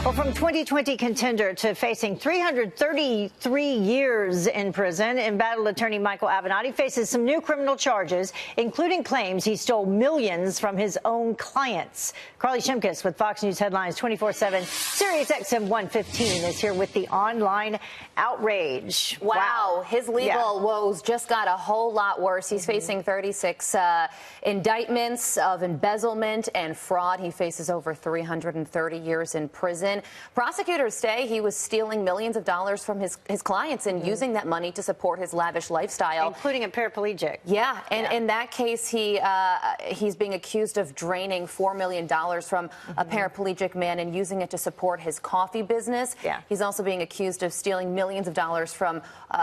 Well, from 2020 contender to facing 333 years in prison, embattled attorney Michael Avenatti faces some new criminal charges, including claims he stole millions from his own clients. Carly Shimkus with Fox News Headlines 24/7, Sirius XM 115 is here with the online outrage. Wow. His legal woes just got a whole lot worse. He's facing 36 indictments of embezzlement and fraud. He faces over 330 years in prison. Prosecutors say he was stealing millions of dollars from his clients and using that money to support his lavish lifestyle, including a paraplegic. Yeah, and in that case, he's being accused of draining $4 million from a paraplegic man and using it to support his coffee business. Yeah. He's also being accused of stealing millions of dollars from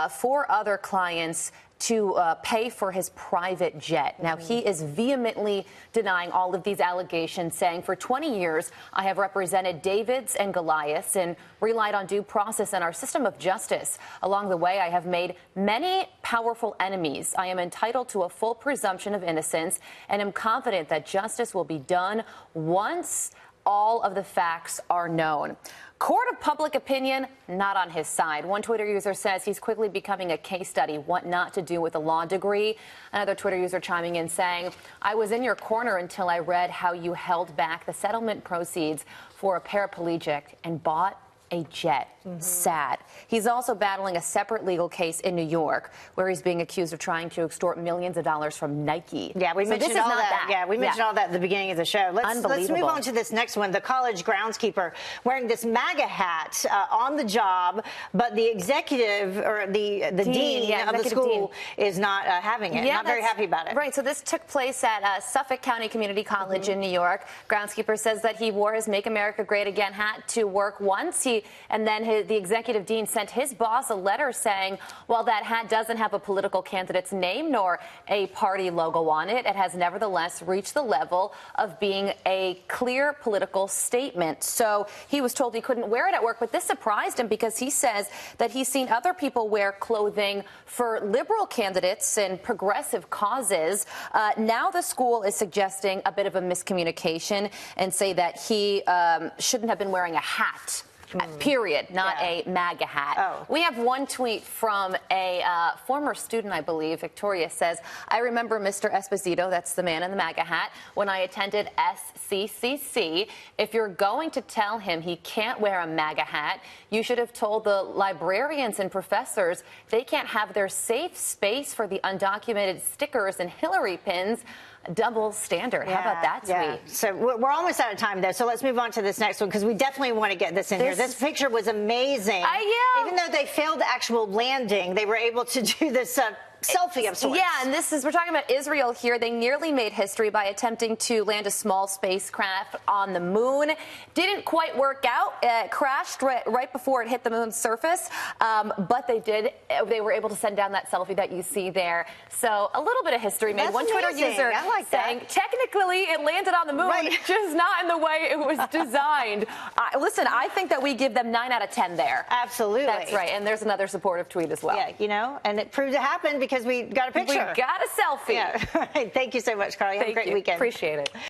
4 other clients to pay for his private jet. Now, he is vehemently denying all of these allegations, saying, for 20 years, I have represented Davids and Goliaths and relied on due process and our system of justice. Along the way, I have made many powerful enemies. I am entitled to a full presumption of innocence and am confident that justice will be done once all of the facts are known. Court of public opinion, not on his side. One Twitter user says he's quickly becoming a case study, what not to do with a law degree. Another Twitter user chiming in saying, I was in your corner until I read how you held back the settlement proceeds for a paraplegic and bought a jet. Sad. He's also battling a separate legal case in New York where he's being accused of trying to extort millions of dollars from Nike. Yeah, we mentioned all that. Yeah, we mentioned all that at the beginning of the show. Let's move on to this next one. The college groundskeeper wearing this MAGA hat on the job, but the executive or the dean of the school is not having it. Not very happy about it. Right. So this took place at Suffolk County Community College in New York. Groundskeeper says that he wore his Make America Great Again hat to work once. And then the executive dean sent his boss a letter saying, while that hat doesn't have a political candidate's name nor a party logo on it, it has nevertheless reached the level of being a clear political statement. So he was told he couldn't wear it at work, but this surprised him because he says that he's seen other people wear clothing for liberal candidates and progressive causes. Now the school is suggesting a bit of a miscommunication and say that he shouldn't have been wearing a hat. Period, not a MAGA hat. We have one tweet from a former student, I believe. Victoria says, I remember Mr. Esposito, that's the man in the MAGA hat, when I attended SCCC. If you're going to tell him he can't wear a MAGA hat, you should have told the librarians and professors they can't have their safe space for the undocumented stickers and Hillary pins. Double standard. How about that tweet? So we're almost out of time, though. So let's move on to this next one because we definitely want to get this in here. This picture was amazing. Even though they failed the actual landing, they were able to do this selfie of sorts. Yeah, and we're talking about Israel here. They nearly made history by attempting to land a small spacecraft on the moon. Didn't quite work out. It crashed right before it hit the moon's surface, but they were able to send down that selfie that you see there. So a little bit of history made. One Twitter user saying, technically it landed on the moon, just not in the way it was designed. Listen, I think that we give them 9 out of 10 there. Absolutely. That's right, and there's another supportive tweet as well. Yeah, you know, and it proved it happened because we got a picture. We got a selfie. Yeah. All right. Thank you so much, Carly. Have a great weekend. Appreciate it.